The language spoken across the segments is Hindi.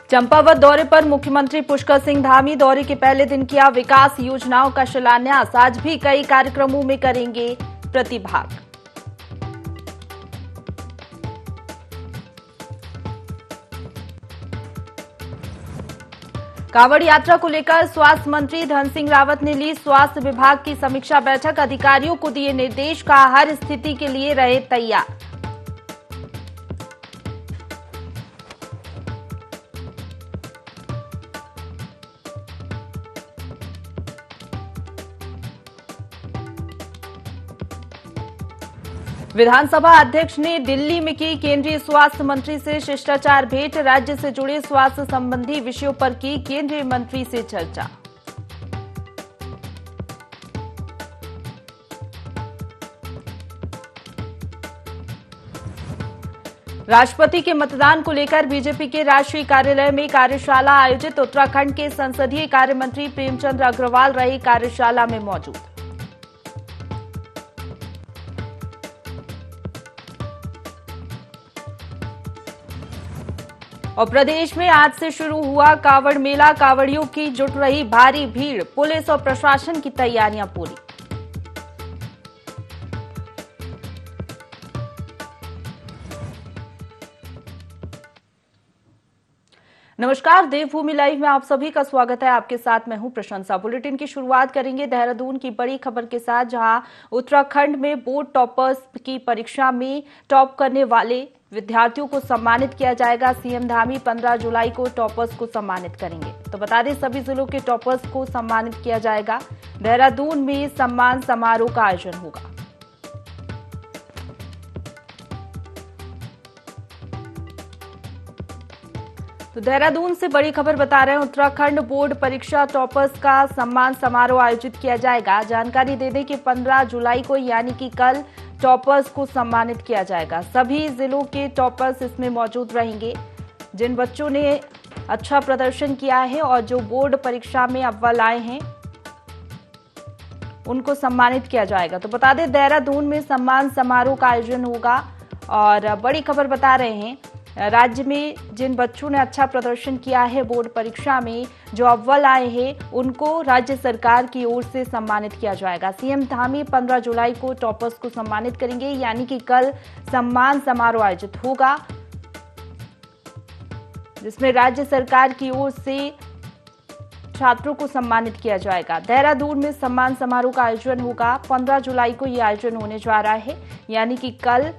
चंपावत दौरे पर मुख्यमंत्री पुष्कर सिंह धामी। दौरे के पहले दिन किया विकास योजनाओं का शिलान्यास। आज भी कई कार्यक्रमों में करेंगे प्रतिभाग। कांवड़ यात्रा को लेकर स्वास्थ्य मंत्री धन सिंह रावत ने ली स्वास्थ्य विभाग की समीक्षा बैठक। अधिकारियों को दिए निर्देश, का हर स्थिति के लिए रहे तैयार। विधानसभा अध्यक्ष ने दिल्ली में की केंद्रीय स्वास्थ्य मंत्री से शिष्टाचार भेंट। राज्य से जुड़े स्वास्थ्य संबंधी विषयों पर की केंद्रीय मंत्री से चर्चा। राष्ट्रपति के मतदान को लेकर बीजेपी के राष्ट्रीय कार्यालय में कार्यशाला आयोजित। उत्तराखंड के संसदीय कार्य मंत्री प्रेमचंद अग्रवाल रहे कार्यशाला में मौजूद। और प्रदेश में आज से शुरू हुआ कांवड़ मेला। कांवड़ियों की जुट रही भारी भीड़। पुलिस और प्रशासन की तैयारियां पूरी। नमस्कार, देवभूमि लाइव में आप सभी का स्वागत है। आपके साथ मैं हूं प्रशंसा। बुलेटिन की शुरुआत करेंगे देहरादून की बड़ी खबर के साथ, जहां उत्तराखंड में बोर्ड टॉपर्स की परीक्षा में टॉप करने वाले विद्यार्थियों को सम्मानित किया जाएगा। सीएम धामी 15 जुलाई को टॉपर्स को सम्मानित करेंगे। तो बता दें, सभी जिलों के टॉपर्स को सम्मानित किया जाएगा। देहरादून में सम्मान समारोह का आयोजन होगा। तो देहरादून से बड़ी खबर बता रहे हैं, उत्तराखंड बोर्ड परीक्षा टॉपर्स का सम्मान समारोह आयोजित किया जाएगा। जानकारी दे दें कि 15 जुलाई को यानी कि कल टॉपर्स को सम्मानित किया जाएगा। सभी जिलों के टॉपर्स इसमें मौजूद रहेंगे। जिन बच्चों ने अच्छा प्रदर्शन किया है और जो बोर्ड परीक्षा में अव्वल आए हैं, उनको सम्मानित किया जाएगा। तो बता दें, देहरादून में सम्मान समारोह का आयोजन होगा। और बड़ी खबर बता रहे हैं, राज्य में जिन बच्चों ने अच्छा प्रदर्शन किया है बोर्ड परीक्षा में, जो अव्वल आए हैं, उनको राज्य सरकार की ओर से सम्मानित किया जाएगा। सीएम धामी 15 जुलाई को टॉपर्स को सम्मानित करेंगे, यानी कि कल सम्मान समारोह आयोजित होगा, जिसमें राज्य सरकार की ओर से छात्रों को सम्मानित किया जाएगा। देहरादून में सम्मान समारोह का आयोजन होगा। 15 जुलाई को यह आयोजन होने जा रहा है, यानी कि कल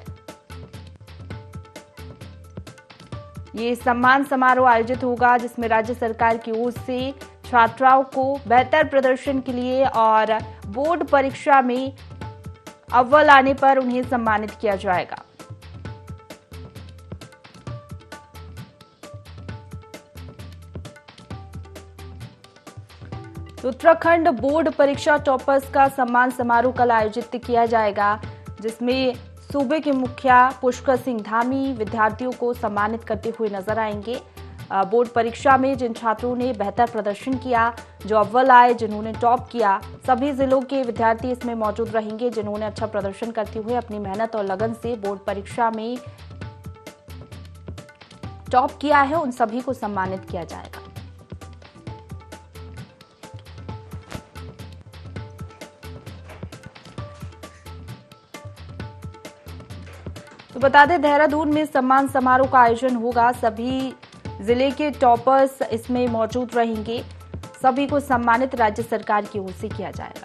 ये सम्मान समारोह आयोजित होगा, जिसमें राज्य सरकार की ओर से छात्राओं को बेहतर प्रदर्शन के लिए और बोर्ड परीक्षा में अव्वल आने पर उन्हें सम्मानित किया जाएगा। तो उत्तराखंड बोर्ड परीक्षा टॉपर्स का सम्मान समारोह कल आयोजित किया जाएगा, जिसमें सूबे के मुखिया पुष्कर सिंह धामी विद्यार्थियों को सम्मानित करते हुए नजर आएंगे। बोर्ड परीक्षा में जिन छात्रों ने बेहतर प्रदर्शन किया, जो अव्वल आए, जिन्होंने टॉप किया, सभी जिलों के विद्यार्थी इसमें मौजूद रहेंगे। जिन्होंने अच्छा प्रदर्शन करते हुए अपनी मेहनत और लगन से बोर्ड परीक्षा में टॉप किया है, उन सभी को सम्मानित किया जाएगा। तो बता दें, देहरादून में सम्मान समारोह का आयोजन होगा। सभी जिले के टॉपर्स इसमें मौजूद रहेंगे। सभी को सम्मानित राज्य सरकार की ओर से किया जाएगा।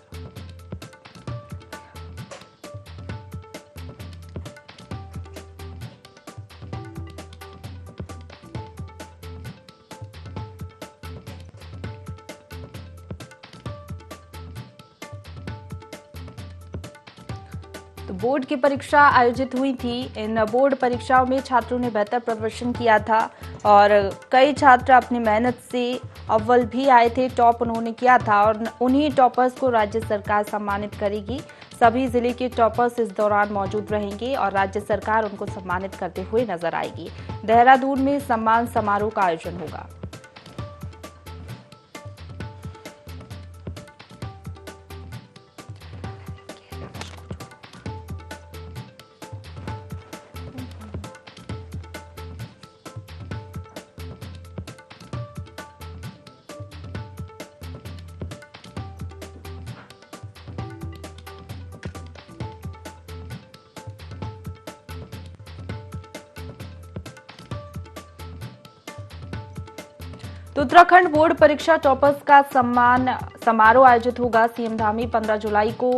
बोर्ड की परीक्षा आयोजित हुई थी। इन बोर्ड परीक्षाओं में छात्रों ने बेहतर प्रदर्शन किया था और कई छात्र अपनी मेहनत से अव्वल भी आए थे, टॉप उन्होंने किया था और उन्हीं टॉपर्स को राज्य सरकार सम्मानित करेगी। सभी जिले के टॉपर्स इस दौरान मौजूद रहेंगे और राज्य सरकार उनको सम्मानित करते हुए नजर आएगी। देहरादून में सम्मान समारोह का आयोजन होगा। तो उत्तराखंड बोर्ड परीक्षा टॉपर्स का सम्मान समारोह आयोजित होगा। सीएम धामी 15 जुलाई को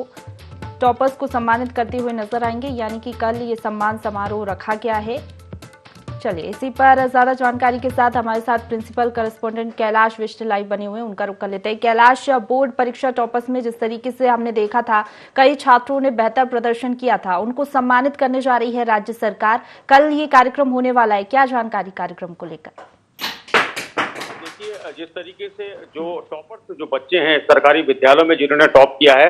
टॉपर्स को सम्मानित करते हुए नजर आएंगे, यानी कि कल ये सम्मान समारोह रखा गया है। चलिए इसी पर ज्यादा जानकारी के साथ हमारे साथ principal correspondent Kailash Bisht live बने हुए हैं, उनका रुख कर लेते हैं। कैलाश, बोर्ड परीक्षा टॉपर्स में जिस तरीके से हमने देखा था कई छात्रों ने बेहतर प्रदर्शन किया था, उनको सम्मानित करने जा रही है राज्य सरकार। कल ये कार्यक्रम होने वाला है, क्या जानकारी कार्यक्रम को लेकर? देखिए, जिस तरीके से जो टॉपर्स जो बच्चे हैं सरकारी विद्यालयों में जिन्होंने टॉप किया है,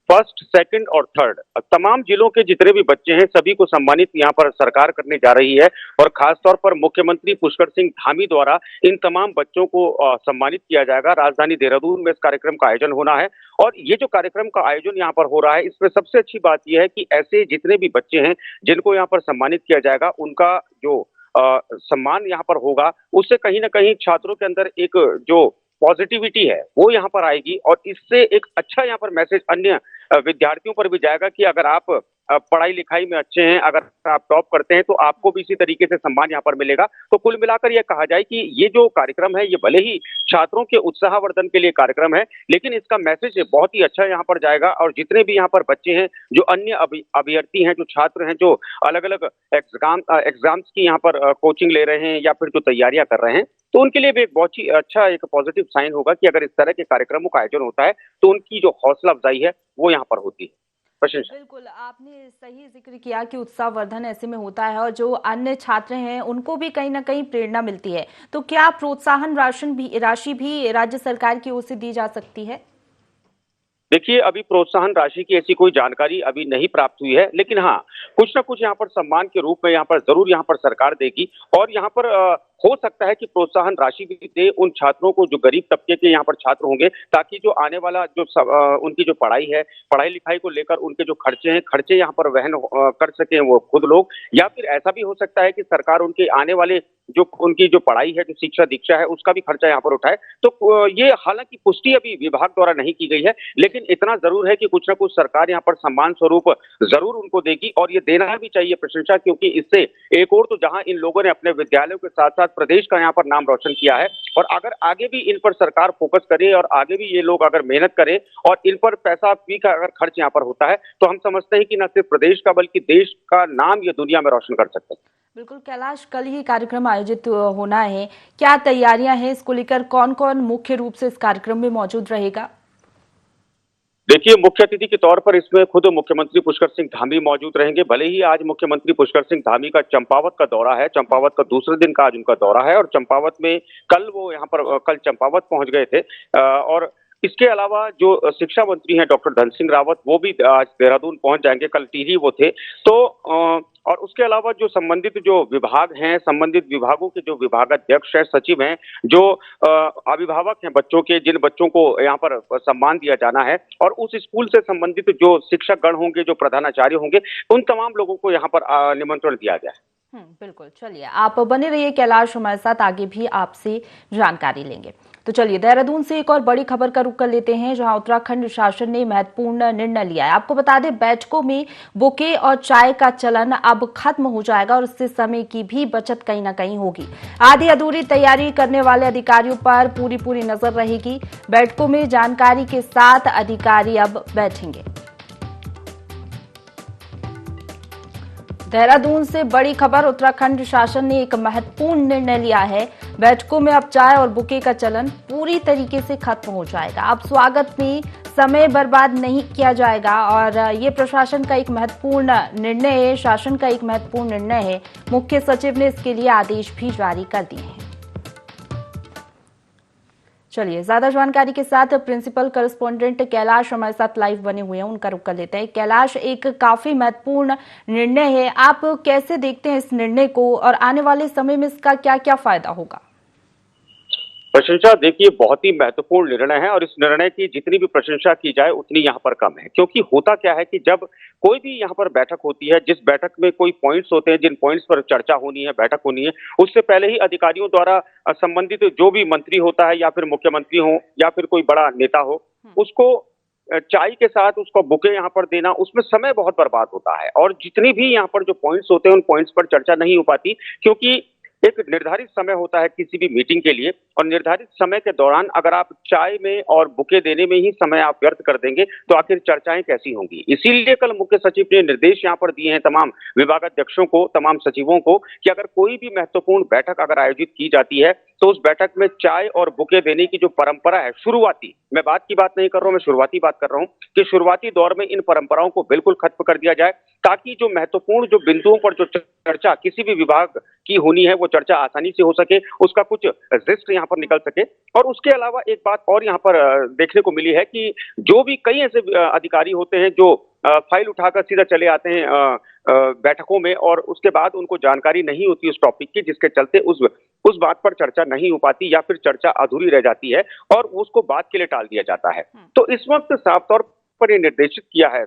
फर्स्ट, सेकंड और थर्ड, तमाम जिलों के जितने भी बच्चे हैं सभी को सम्मानित यहाँ पर सरकार करने जा रही है। और खासतौर पर मुख्यमंत्री पुष्कर सिंह धामी द्वारा इन तमाम बच्चों को सम्मानित किया जाएगा। राजधानी देहरादून में इस कार्यक्रम का आयोजन होना है और ये जो कार्यक्रम का आयोजन यहाँ पर हो रहा है, इसमें सबसे अच्छी बात यह है कि ऐसे जितने भी बच्चे हैं जिनको यहाँ पर सम्मानित किया जाएगा, उनका जो सम्मान यहाँ पर होगा, उससे कहीं ना कहीं छात्रों के अंदर एक जो पॉजिटिविटी है वो यहाँ पर आएगी और इससे एक अच्छा यहाँ पर मैसेज अन्य विद्यार्थियों पर भी जाएगा कि अगर आप पढ़ाई लिखाई में अच्छे हैं, अगर आप टॉप करते हैं तो आपको भी इसी तरीके से सम्मान यहाँ पर मिलेगा। तो कुल मिलाकर यह कहा जाए कि ये जो कार्यक्रम है ये भले ही छात्रों के उत्साहवर्धन के लिए कार्यक्रम है, लेकिन इसका मैसेज बहुत ही अच्छा यहाँ पर जाएगा। और जितने भी यहाँ पर बच्चे हैं, जो अन्य अभ्यर्थी हैं, जो छात्र हैं, जो अलग अलग एग्जाम्स की यहाँ पर कोचिंग ले रहे हैं या फिर जो तैयारियां कर रहे हैं, तो उनके लिए भी एक बहुत ही अच्छा एक पॉजिटिव साइन होगा कि अगर इस तरह के कार्यक्रमों का आयोजन होता है तो उनकी जो हौसला अफजाई है वो यहाँ पर होती है। बिल्कुल, आपने सही जिक्र किया कि उत्साहवर्धन ऐसे में होता है और जो अन्य छात्र हैं उनको भी कहीं ना कहीं प्रेरणा मिलती है। तो क्या प्रोत्साहन राशि भी राज्य सरकार की ओर से दी जा सकती है? देखिए, अभी प्रोत्साहन राशि की ऐसी कोई जानकारी अभी नहीं प्राप्त हुई है, लेकिन हाँ, कुछ ना कुछ यहाँ पर सम्मान के रूप में यहाँ पर जरूर यहाँ पर सरकार देगी। और यहाँ पर हो सकता है कि प्रोत्साहन राशि भी दे उन छात्रों को जो गरीब तबके के यहाँ पर छात्र होंगे, ताकि जो आने वाला जो उनकी जो पढ़ाई है, पढ़ाई लिखाई को लेकर उनके जो खर्चे हैं, खर्चे यहाँ पर वहन कर सकें वो खुद लोग। या फिर ऐसा भी हो सकता है कि सरकार उनके आने वाले जो उनकी जो पढ़ाई है, जो शिक्षा दीक्षा है, उसका भी खर्चा यहाँ पर उठाए। तो ये हालांकि पुष्टि अभी विभाग द्वारा नहीं की गई है, लेकिन इतना जरूर है कि कुछ ना कुछ सरकार यहाँ पर सम्मान स्वरूप जरूर उनको देगी और ये देना भी चाहिए प्रशंसा, क्योंकि इससे एक और तो जहां इन लोगों ने अपने विद्यालयों के साथ साथ प्रदेश का यहाँ पर नाम रोशन किया है, और अगर आगे भी इन पर सरकार फोकस करे और आगे भी ये लोग अगर मेहनत करें और इन पर पैसा भी का अगर खर्च यहाँ पर होता है, तो हम समझते हैं कि न सिर्फ प्रदेश का बल्कि देश का नाम ये दुनिया में रोशन कर सकते हैं। बिल्कुल कैलाश, कल ही कार्यक्रम आयोजित होना है, क्या तैयारियां हैं इसको लेकर? कौन कौन मुख्य रूप से इस कार्यक्रम में मौजूद रहेगा? देखिए, मुख्य अतिथि के तौर पर इसमें खुद मुख्यमंत्री पुष्कर सिंह धामी मौजूद रहेंगे। भले ही आज मुख्यमंत्री पुष्कर सिंह धामी का चंपावत का दौरा है, चंपावत का दूसरे दिन का आज उनका दौरा है और चंपावत में कल वो यहाँ पर कल चंपावत पहुंच गए थे। और इसके अलावा जो शिक्षा मंत्री हैं डॉक्टर धन सिंह रावत, वो भी आज देहरादून पहुंच जाएंगे, कल टिहरी वो थे। तो और उसके अलावा जो संबंधित जो विभाग हैं, संबंधित विभागों के जो विभागाध्यक्ष हैं, सचिव हैं, जो अभिभावक हैं बच्चों के, जिन बच्चों को यहाँ पर सम्मान दिया जाना है, और उस स्कूल से संबंधित जो शिक्षक गण होंगे, जो प्रधानाचार्य होंगे, उन तमाम लोगों को यहाँ पर निमंत्रण दिया गया है। बिल्कुल, चलिए आप बने रहिए कैलाश, हमारे साथ आगे भी आपसे जानकारी लेंगे। तो चलिए देहरादून से एक और बड़ी खबर का रुख कर लेते हैं, जहां उत्तराखंड शासन ने महत्वपूर्ण निर्णय लिया है। आपको बता दें, बैठकों में बुके और चाय का चलन अब खत्म हो जाएगा और इससे समय की भी बचत कहीं ना कहीं होगी। आधी अधूरी तैयारी करने वाले अधिकारियों पर पूरी नजर रहेगी। बैठकों में जानकारी के साथ अधिकारी अब बैठेंगे। देहरादून से बड़ी खबर, उत्तराखंड शासन ने एक महत्वपूर्ण निर्णय लिया है। बैठकों में अब चाय और बुके का चलन पूरी तरीके से खत्म हो जाएगा। अब स्वागत में समय बर्बाद नहीं किया जाएगा और ये प्रशासन का एक महत्वपूर्ण निर्णय है, शासन का एक महत्वपूर्ण निर्णय है। मुख्य सचिव ने इसके लिए आदेश भी जारी कर दिए हैं। चलिए ज्यादा जानकारी के साथ प्रिंसिपल करस्पॉन्डेंट कैलाश हमारे साथ लाइव बने हुए हैं, उनका रुख कर लेते हैं। कैलाश, एक काफी महत्वपूर्ण निर्णय है, आप कैसे देखते हैं इस निर्णय को और आने वाले समय में इसका क्या क्या फायदा होगा? प्रशंसा, देखिए, बहुत ही महत्वपूर्ण निर्णय है और इस निर्णय की जितनी भी प्रशंसा की जाए उतनी यहाँ पर कम है। क्योंकि होता क्या है कि जब कोई भी यहाँ पर बैठक होती है, जिस बैठक में कोई पॉइंट्स होते हैं, जिन पॉइंट्स पर चर्चा होनी है, बैठक होनी है, उससे पहले ही अधिकारियों द्वारा संबंधित जो भी मंत्री होता है या फिर मुख्यमंत्री हो या फिर कोई बड़ा नेता हो, उसको चाय के साथ उसको बुके यहाँ पर देना, उसमें समय बहुत बर्बाद होता है और जितनी भी यहाँ पर जो पॉइंट्स होते हैं उन पॉइंट्स पर चर्चा नहीं हो पाती, क्योंकि एक निर्धारित समय होता है किसी भी मीटिंग के लिए, और निर्धारित समय के दौरान अगर आप चाय में और बुके देने में ही समय आप व्यर्थ कर देंगे तो आखिर चर्चाएं कैसी होंगी। इसीलिए कल मुख्य सचिव ने निर्देश यहाँ पर दिए हैं तमाम विभागाध्यक्षों को, तमाम सचिवों को, कि अगर कोई भी महत्वपूर्ण बैठक अगर आयोजित की जाती है तो उस बैठक में चाय और बुके देने की जो परंपरा है, शुरुआती, मैं बाद की बात नहीं कर रहा हूं, मैं शुरुआती बात कर रहा हूं, कि शुरुआती दौर में इन परंपराओं को बिल्कुल खत्म कर दिया जाए, ताकि जो महत्वपूर्ण जो बिंदुओं पर जो चर्चा किसी भी विभाग की होनी है वो चर्चा आसानी से हो सके, उसका कुछ जिस्ट यहाँ पर निकल सके। और उसके अलावा एक बात और यहाँ पर देखने को मिली है कि जो भी कई ऐसे अधिकारी होते हैं जो फाइल उठाकर सीधा चले आते हैं बैठकों में, और उसके बाद उनको जानकारी नहीं होती उस टॉपिक की, जिसके चलते उस बात पर चर्चा नहीं हो पाती या फिर चर्चा अधूरी रह जाती है और उसको बाद के लिए टाल दिया जाता है। तो इस वक्त साफ तौर पर ये निर्देशित किया है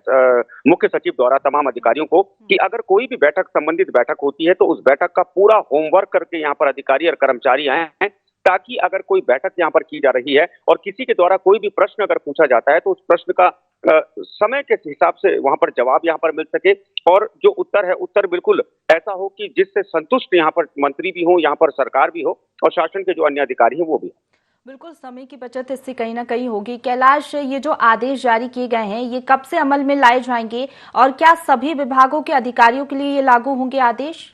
मुख्य सचिव द्वारा तमाम अधिकारियों को कि अगर कोई भी बैठक, संबंधित बैठक होती है तो उस बैठक का पूरा होमवर्क करके यहाँ पर अधिकारी और कर्मचारी आए हैं, ताकि अगर कोई बैठक यहाँ पर की जा रही है और किसी के द्वारा कोई भी प्रश्न अगर पूछा जाता है तो उस प्रश्न का समय के हिसाब से वहां पर जवाब यहाँ पर मिल सके, और जो उत्तर है उत्तर बिल्कुल ऐसा हो कि जिससे संतुष्ट यहाँ पर मंत्री भी हो, यहाँ पर सरकार भी हो और शासन के जो अन्य अधिकारी हैं वो भी। बिल्कुल, समय की बचत इससे कहीं ना कहीं होगी। कैलाश, ये जो आदेश जारी किए गए हैं ये कब से अमल में लाए जाएंगे और क्या सभी विभागों के अधिकारियों के लिए ये लागू होंगे आदेश?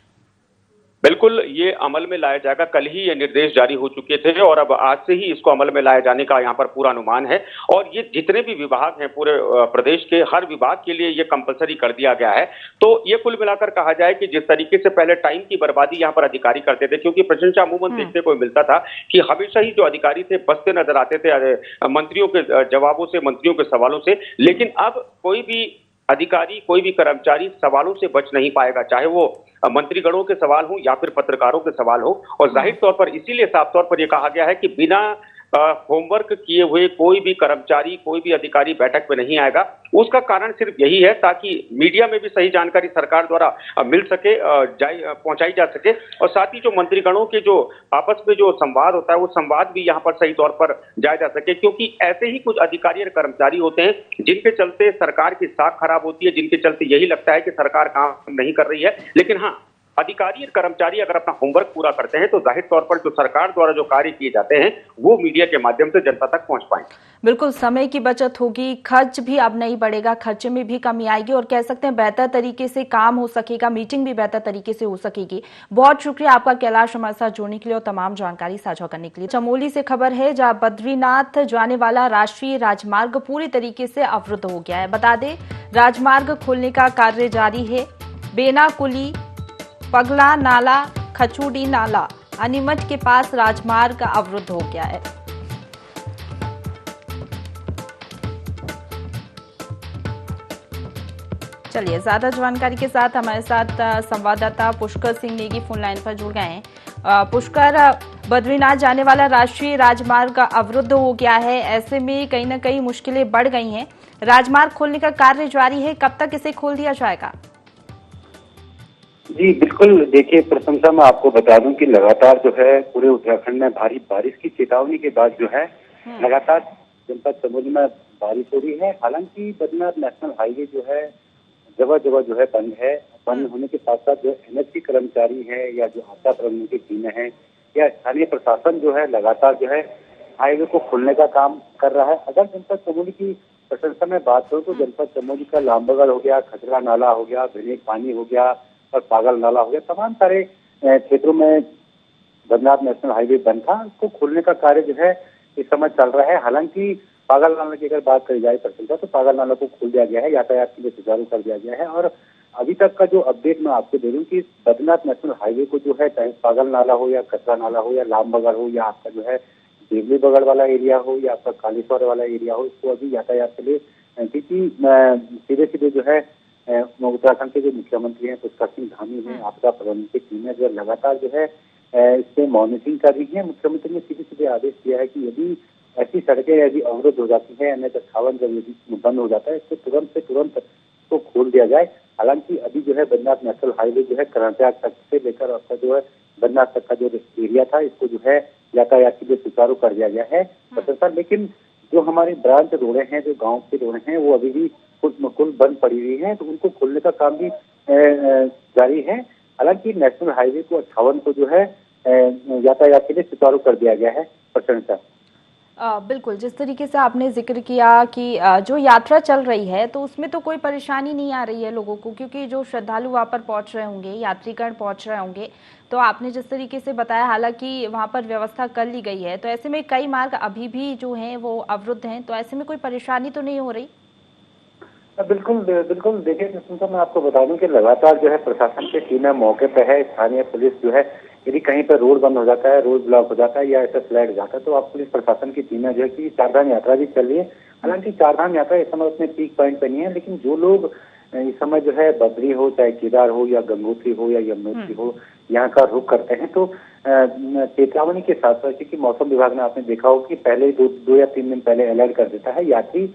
बिल्कुल, ये अमल में लाया जाएगा। कल ही ये निर्देश जारी हो चुके थे और अब आज से ही इसको अमल में लाए जाने का यहाँ पर पूरा अनुमान है। और ये जितने भी विभाग हैं पूरे प्रदेश के, हर विभाग के लिए ये कंपलसरी कर दिया गया है। तो ये कुल मिलाकर कहा जाए कि जिस तरीके से पहले टाइम की बर्बादी यहाँ पर अधिकारी करते थे, क्योंकि प्रशंसा अमूमन देखने को मिलता था कि हमेशा ही जो अधिकारी थे बसते नजर आते थे मंत्रियों के जवाबों से, मंत्रियों के सवालों से। लेकिन अब कोई भी अधिकारी, कोई भी कर्मचारी सवालों से बच नहीं पाएगा, चाहे वो मंत्रीगणों के सवाल हो या फिर पत्रकारों के सवाल हो। और जाहिर तौर पर इसीलिए साफ तौर पर यह कहा गया है कि बिना होमवर्क किए हुए कोई भी कर्मचारी, कोई भी अधिकारी बैठक में नहीं आएगा। उसका कारण सिर्फ यही है ताकि मीडिया में भी सही जानकारी सरकार द्वारा मिल सके, पहुंचाई जा सके, और साथ ही जो मंत्रीगणों के जो आपस में जो संवाद होता है वो संवाद भी यहाँ पर सही तौर पर जाया जा सके। क्योंकि ऐसे ही कुछ अधिकारी और कर्मचारी होते हैं जिनके चलते सरकार की साख खराब होती है, जिनके चलते यही लगता है कि सरकार काम नहीं कर रही है। लेकिन हाँ, अधिकारी और कर्मचारी अगर अपना होमवर्क पूरा करते हैं तो जाहिर तौर पर जो सरकार द्वारा जो कार्य किए जाते हैं वो मीडिया के माध्यम से जनता तक पहुंच पाएंगे। बिल्कुल, समय की बचत होगी, खर्च भी अब नहीं बढ़ेगा, खर्चे में भी कमी आएगी और कह सकते हैं बेहतर तरीके से काम हो सकेगा, मीटिंग भी बेहतर तरीके से हो सकेगी। बहुत शुक्रिया आपका कैलाश हमारे साथ जुड़ने के लिए और तमाम जानकारी साझा करने के लिए। चमोली से खबर है जहां बद्रीनाथ जाने वाला राष्ट्रीय राजमार्ग पूरी तरीके से अवरुद्ध हो गया है। बता दें, राजमार्ग खोलने का कार्य जारी है। बेनाकुली, पगला नाला, खचूडी नाला, अनीमच के पास राजमार्ग अवरुद्ध हो गया है। चलिए, ज्यादा जानकारी के साथ हमारे साथ संवाददाता पुष्कर सिंह नेगी फोन लाइन पर जुड़ गए हैं। पुष्कर, बद्रीनाथ जाने वाला राष्ट्रीय राजमार्ग अवरुद्ध हो गया है, ऐसे में कहीं ना कहीं मुश्किलें बढ़ गई हैं। राजमार्ग खोलने का कार्य जारी है, कब तक इसे खोल दिया जाएगा? जी बिल्कुल, देखिए प्रशंसा मैं आपको बता दूं कि लगातार जो है पूरे उत्तराखंड में भारी बारिश की चेतावनी के बाद जो है लगातार जनपद चमोली में बारिश हो रही है। हालांकि बद्रीनाथ नेशनल हाईवे जो है जगह जगह जो है बंद है। बंद होने के साथ साथ जो एनएचपी कर्मचारी है या जो आपदा प्रबंधन की टीमें हैं या स्थानीय प्रशासन जो है लगातार जो है हाईवे को खोलने का काम कर रहा है। अगर जनपद चमोली की प्रशंसा में बात करूं तो जनपद चमोली का लामबगड़ हो गया, खजरा नाला हो गया, भिनेक पानी हो गया और पागल नाला हो गया, तमाम सारे क्षेत्रों में बद्रीनाथ नेशनल हाईवे बंद था। उसको खोलने का कार्य जो है इस समय चल रहा है। हालांकि पागल नाला की अगर बात करी जाए प्रशंसा तो पागल नाला को खोल दिया गया है, यातायात के लिए सुचारू कर दिया गया है। और अभी तक का जो अपडेट मैं आपको दे दूं कि बद्रीनाथ नेशनल हाईवे को जो है चाहे पागल नाला हो या कचरा नाला हो या लामबगड़ हो या आपका जो है देवली बगड़ वाला एरिया हो या आपका कालीसौर वाला एरिया हो, इसको अभी यातायात के लिए, क्योंकि सीधे सीधे जो है उत्तराखंड के जो मुख्यमंत्री हैं पुष्कर सिंह धामी हैं, आपदा प्रबंधन की टीमें जो लगातार जो है इस पे मॉनिटरिंग कर रही है। मुख्यमंत्री ने सीधे सीधे आदेश दिया है कि यदि ऐसी सड़कें यदि अवरुद्ध हो जाती है, NH-58 जब यदि बंद हो जाता है इसको तुरंत से तुरंत इसको खोल दिया जाए। हालांकि अभी जो है बद्रीनाथ नेशनल हाईवे जो है करनाटक तक से लेकर आपका जो है बद्रीनाथ तक का जो एरिया था इसको जो है यातायात के लिए सुचारू कर दिया गया है सर। लेकिन जो हमारी ब्रांच रोडें हैं, जो गाँव की रोडें हैं, वो अभी भी कुल बंद पड़ी हुई है, तो उनको खोलने का काम भी जारी है। हालांकि नेशनल हाईवे को 58 को जो है यातायात के लिए सुचारू कर दिया गया है। प्रशंसा बिल्कुल, जिस तरीके से आपने जिक्र किया कि जो यात्रा चल रही है तो उसमें तो कोई परेशानी नहीं आ रही है लोगों को, क्योंकि जो श्रद्धालु वहां पर पहुंच रहे होंगे, यात्रीगण पहुंच रहे होंगे, तो आपने जिस तरीके से बताया, हालांकि वहां पर व्यवस्था कर ली गई है, तो ऐसे में कई मार्ग अभी भी जो हैं वो अवरुद्ध हैं, तो ऐसे में कोई परेशानी तो नहीं हो रही? बिल्कुल बिल्कुल। देखिए प्रशंसा, मैं आपको बता दूं कि लगातार जो है प्रशासन की टीमें मौके पे है। स्थानीय पुलिस जो है, यदि कहीं पर रोड बंद हो जाता है, रोड ब्लॉक हो जाता है या ऐसा फ्लैट हो जाता है, तो आप पुलिस प्रशासन की टीमें जो है कि चारधाम यात्रा भी चल रही है। हालांकि चारधाम यात्रा इस समय अपने पीक पॉइंट पे नहीं है, लेकिन जो लोग इस समय जो है बद्री हो, चाहे केदार हो या गंगोत्री हो या यमुनोत्री हो, यहाँ का रुख करते हैं, तो चेतावनी के साथ साथ, क्योंकि मौसम विभाग ने आपने देखा हो कि पहले दो या 3 दिन पहले अलर्ट कर देता है, यात्री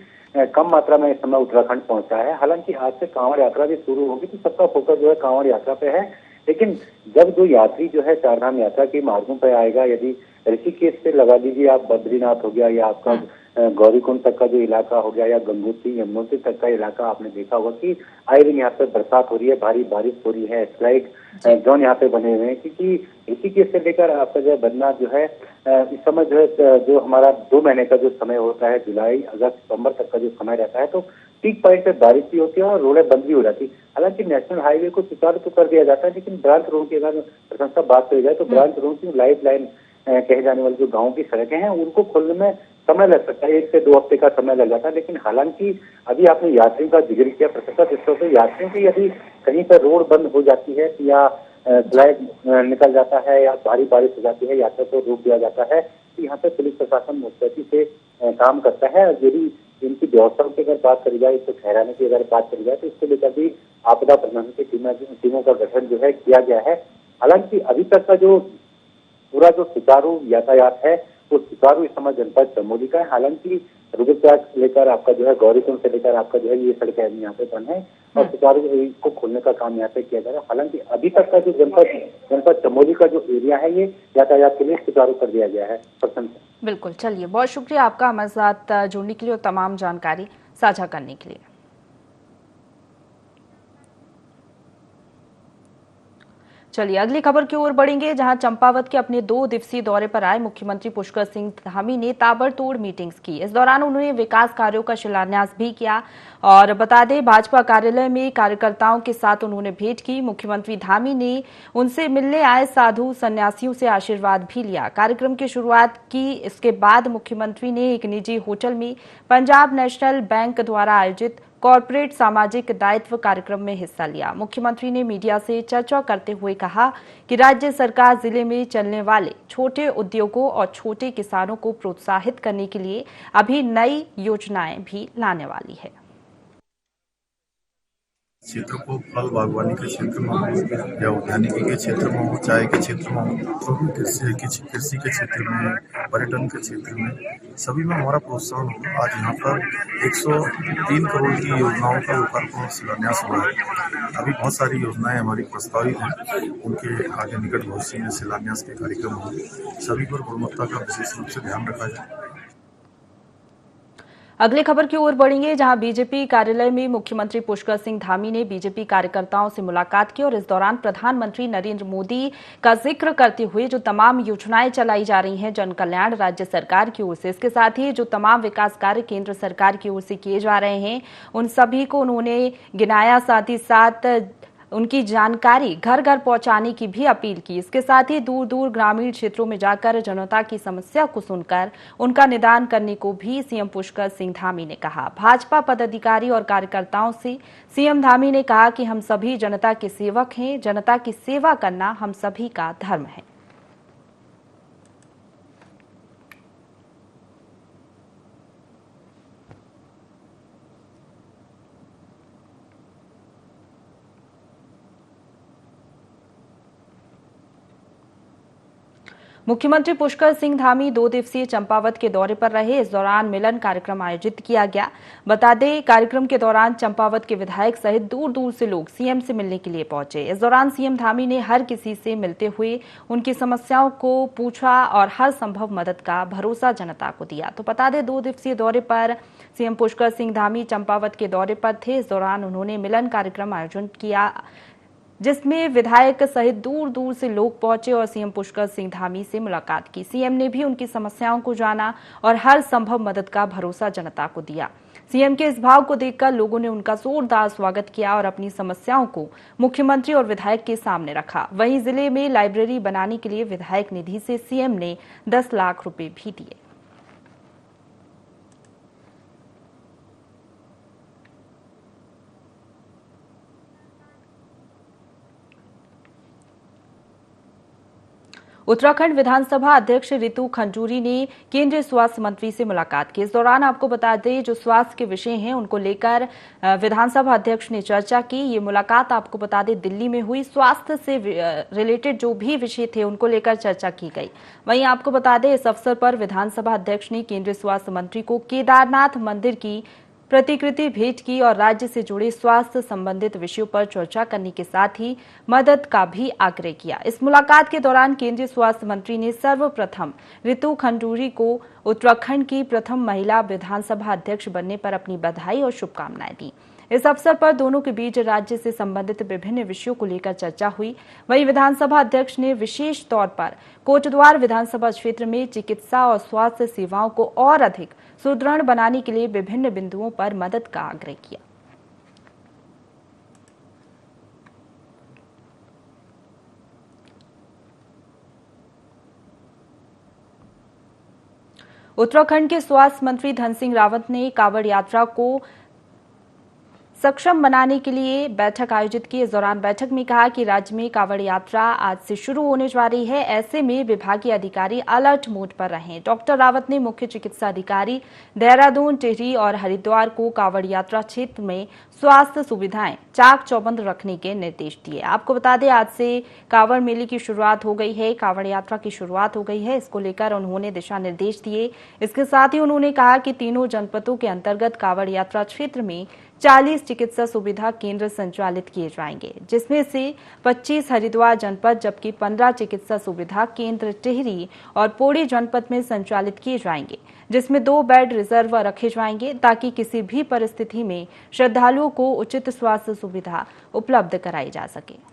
कम मात्रा में इस समय उत्तराखंड पहुंचा है। हालांकि आज से कांवड़ यात्रा भी शुरू होगी, तो सबका फोकस जो है कांवड़ यात्रा पे है। लेकिन जब जो यात्री जो है चारधाम यात्रा के मार्गों पर आएगा, यदि ऋषिकेश से लगा दीजिए आप, बद्रीनाथ हो गया या आपका गौरीकुंड तक का जो इलाका हो गया या गंगोत्री यमुनोत्री तक का इलाका, आपने देखा होगा कि आए दिन यहाँ पे बरसात हो रही है, भारी बारिश हो रही है, स्लाइड जोन यहाँ पे बने हुए हैं। क्योंकि ऋषिकेश से लेकर आपका जो बद्रीनाथ जो है इस समय जो है, जो हमारा 2 महीने का जो समय होता है, जुलाई अगस्त सितंबर तक का जो समय रहता है, तो पीक पॉइंट पे बारिश भी होती है और रोडें बंद भी हो जाती है। हालांकि नेशनल हाईवे को सुचारू तो कर दिया जाता है, लेकिन ब्रांच रोड की अगर प्रशंसा बात करी जाए तो ब्रांच रोड की लाइफ लाइन कहे जाने वाली जो गाँव की सड़कें हैं, उनको खोलने में समय लग सकता है, 1 से 2 हफ्ते का समय लग जाता है। लेकिन हालांकि अभी आपने यात्रियों का जिक्र किया प्रशंसा, जिस तरह से यात्रियों की यदि कहीं पर रोड बंद हो जाती है या स्लाइड निकल जाता है या भारी बारिश हो जाती है, यात्रा को रोक दिया जाता है, तो यहाँ पे पुलिस प्रशासन मुस्तैदी से काम करता है। यदि इनकी व्यवस्थाओं की अगर बात करी जाए, इसको ठहराने की अगर बात करी जाए, तो इसको लेकर भी आपदा प्रबंधन की टीमों का गठन जो है किया गया है। हालांकि अभी तक का जो पूरा जो सुचारू यातायात है वो सुचारू इस समय जनपद चमोली का है। हालांकि रुद्रप्रयाग से लेकर आपका जो है गौरीकुंड से लेकर आपका जो है ये सड़कें यहाँ पे बंद है और सुचारू को खोलने का काम यहाँ पे किया जा रहा है। हालांकि अभी तक का जो जनपद चमोली का जो एरिया है, ये यातायात के लिए सुचारू कर दिया गया है। बिल्कुल, चलिए, बहुत शुक्रिया आपका हमारे साथ जुड़ने के लिए और तमाम जानकारी साझा करने के लिए। चलिए अगली खबर की ओर बढ़ेंगे, जहां चंपावत के अपने 2 दिवसीय दौरे पर आए मुख्यमंत्री पुष्कर सिंह धामी ने ताबड़तोड़ मीटिंग्स की। इस दौरान उन्होंने विकास कार्यों का शिलान्यास भी किया और बता दें, भाजपा कार्यालय में कार्यकर्ताओं के साथ उन्होंने भेंट की। मुख्यमंत्री धामी ने उनसे मिलने आए साधु सन्यासियों से आशीर्वाद भी लिया। कार्यक्रम की शुरुआत की। इसके बाद मुख्यमंत्री ने एक निजी होटल में पंजाब नेशनल बैंक द्वारा आयोजित कॉर्पोरेट सामाजिक दायित्व कार्यक्रम में हिस्सा लिया। मुख्यमंत्री ने मीडिया से चर्चा करते हुए कहा कि राज्य सरकार जिले में चलने वाले छोटे उद्योगों और छोटे किसानों को प्रोत्साहित करने के लिए अभी नई योजनाएं भी लाने वाली है। क्षेत्र को फल बागवानी के क्षेत्र में हो या उद्यानिकी के क्षेत्र में हो, चाय के क्षेत्र में हो, तो भी कृषि के क्षेत्र में, पर्यटन के क्षेत्र में, सभी में हमारा प्रोत्साहन होगा। आज यहाँ पर 103 करोड़ की योजनाओं का लोकार्पण और शिलान्यास हुआ है। अभी बहुत सारी योजनाएं हमारी प्रस्तावित हैं, उनके आगे निकट भविष्य में शिलान्यास के कार्यक्रम होंगे। सभी पर गुणवत्ता का विशेष रूप से ध्यान रखा जाए। अगली खबर की ओर बढ़ेंगे, जहां बीजेपी कार्यालय में मुख्यमंत्री पुष्कर सिंह धामी ने बीजेपी कार्यकर्ताओं से मुलाकात की और इस दौरान प्रधानमंत्री नरेंद्र मोदी का जिक्र करते हुए जो तमाम योजनाएं चलाई जा रही हैं जन कल्याण राज्य सरकार की ओर से, इसके साथ ही जो तमाम विकास कार्य केंद्र सरकार की ओर से किए जा रहे हैं उन सभी को उन्होंने गिनाया। साथ ही साथ उनकी जानकारी घर घर पहुंचाने की भी अपील की। इसके साथ ही दूर दूर ग्रामीण क्षेत्रों में जाकर जनता की समस्या को सुनकर उनका निदान करने को भी सीएम पुष्कर सिंह धामी ने कहा। भाजपा पदाधिकारी और कार्यकर्ताओं से सीएम धामी ने कहा कि हम सभी जनता के सेवक हैं, जनता की सेवा करना हम सभी का धर्म है। मुख्यमंत्री पुष्कर सिंह धामी 2 दिवसीय चंपावत के दौरे पर रहे। इस दौरान मिलन कार्यक्रम आयोजित किया गया। बता दें, कार्यक्रम के दौरान चंपावत के विधायक सहित दूर दूर से लोग सीएम से मिलने के लिए पहुंचे। इस दौरान सीएम धामी ने हर किसी से मिलते हुए उनकी समस्याओं को पूछा और हर संभव मदद का भरोसा जनता को दिया। तो बता दें, 2 दिवसीय दौरे पर सीएम पुष्कर सिंह धामी चंपावत के दौरे पर थे। इस दौरान उन्होंने मिलन कार्यक्रम आयोजन किया। जिसमें विधायक सहित दूर दूर से लोग पहुंचे और सीएम पुष्कर सिंह धामी से मुलाकात की। सीएम ने भी उनकी समस्याओं को जाना और हर संभव मदद का भरोसा जनता को दिया। सीएम के इस भाव को देखकर लोगों ने उनका जोरदार स्वागत किया और अपनी समस्याओं को मुख्यमंत्री और विधायक के सामने रखा। वहीं जिले में लाइब्रेरी बनाने के लिए विधायक निधि से सीएम ने 10 लाख रुपए भी दिए। उत्तराखंड विधानसभा अध्यक्ष रितु खंजूरी ने केंद्रीय स्वास्थ्य मंत्री से मुलाकात की। इस दौरान आपको बता दें, जो स्वास्थ्य के विषय हैं उनको लेकर विधानसभा अध्यक्ष ने चर्चा की। ये मुलाकात आपको बता दें दिल्ली में हुई। स्वास्थ्य से रिलेटेड जो भी विषय थे उनको लेकर चर्चा की गई। वहीं आपको बता दें, इस अवसर पर विधानसभा अध्यक्ष ने केंद्रीय स्वास्थ्य मंत्री को केदारनाथ मंदिर की प्रतिकृति भेंट की और राज्य से जुड़े स्वास्थ्य संबंधित विषयों पर चर्चा करने के साथ ही मदद का भी आग्रह किया। इस मुलाकात के दौरान केंद्रीय स्वास्थ्य मंत्री ने सर्वप्रथम रितु खंजूरी को उत्तराखंड की प्रथम महिला विधानसभा अध्यक्ष बनने पर अपनी बधाई और शुभकामनाएं दी। इस अवसर पर दोनों के बीच राज्य से संबंधित विभिन्न विषयों को लेकर चर्चा हुई। वहीं विधानसभा अध्यक्ष ने विशेष तौर पर कोटद्वार विधानसभा क्षेत्र में चिकित्सा और स्वास्थ्य सेवाओं को और अधिक सुदृढ़ बनाने के लिए विभिन्न बिंदुओं पर मदद का आग्रह किया। उत्तराखंड के स्वास्थ्य मंत्री धन सिंह रावत ने कांवड़ यात्रा को सक्षम बनाने के लिए बैठक आयोजित की। इस दौरान बैठक में कहा कि राज्य में कांवड़ यात्रा आज से शुरू होने जा रही है, ऐसे में विभागीय अधिकारी अलर्ट मोड पर रहें। डॉक्टर रावत ने मुख्य चिकित्सा अधिकारी देहरादून, टिहरी और हरिद्वार को कांवड़ यात्रा क्षेत्र में स्वास्थ्य सुविधाएं चाक चौबंद रखने के निर्देश दिए। आपको बता दें, आज से कांवड़ मेले की शुरुआत हो गई है, कांवड़ यात्रा की शुरुआत हो गई है। इसको लेकर उन्होंने दिशा निर्देश दिए। इसके साथ ही उन्होंने कहा कि तीनों जनपदों के अंतर्गत कांवड़ यात्रा क्षेत्र में 40 चिकित्सा सुविधा केंद्र संचालित किए जाएंगे, जिसमें से 25 हरिद्वार जनपद जबकि 15 चिकित्सा सुविधा केंद्र टिहरी और पौड़ी जनपद में संचालित किए जाएंगे, जिसमें 2 बेड रिजर्व रखे जाएंगे ताकि किसी भी परिस्थिति में श्रद्धालुओं को उचित स्वास्थ्य सुविधा उपलब्ध कराई जा सके।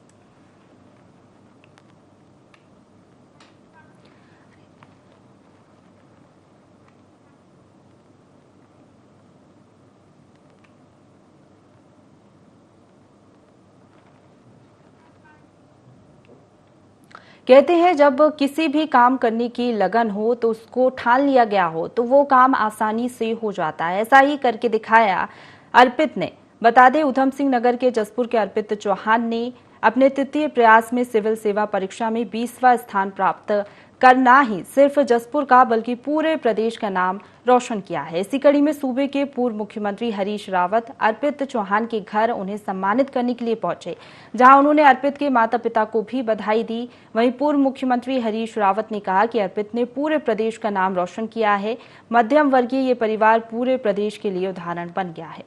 कहते हैं, जब किसी भी काम करने की लगन हो तो उसको ठान लिया गया हो तो वो काम आसानी से हो जाता है। ऐसा ही करके दिखाया अर्पित ने। बता दें, ऊधम सिंह नगर के जसपुर के अर्पित चौहान ने अपने तृतीय प्रयास में सिविल सेवा परीक्षा में 20वां स्थान प्राप्त करना ही सिर्फ जसपुर का बल्कि पूरे प्रदेश का नाम रोशन किया है। इसी कड़ी में सूबे के पूर्व मुख्यमंत्री हरीश रावत अर्पित चौहान के घर उन्हें सम्मानित करने के लिए पहुंचे, जहां उन्होंने अर्पित के माता पिता को भी बधाई दी। वहीं पूर्व मुख्यमंत्री हरीश रावत ने कहा कि अर्पित ने पूरे प्रदेश का नाम रोशन किया है। मध्यम वर्गीय ये परिवार पूरे प्रदेश के लिए उदाहरण बन गया है।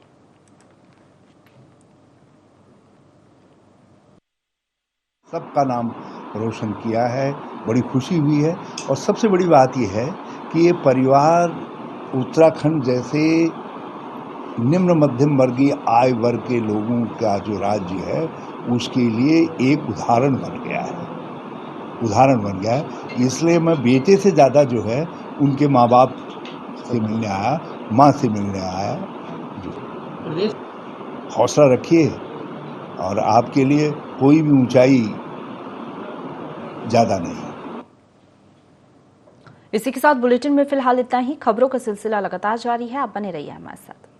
सबका नाम रोशन किया है, बड़ी खुशी हुई है। और सबसे बड़ी बात यह है कि ये परिवार उत्तराखंड जैसे निम्न मध्यम वर्गीय आय वर्ग के लोगों का जो राज्य है उसके लिए एक उदाहरण बन गया है। इसलिए मैं बेटे से ज़्यादा जो है उनके माँ बाप से मिलने आया, माँ से मिलने आया। हौसला रखिए और आपके लिए कोई भी ऊंचाई ज़्यादा नहीं। इसी के साथ बुलेटिन में फिलहाल इतना ही। खबरों का सिलसिला लगातार जारी है, आप बने रहिए हमारे साथ।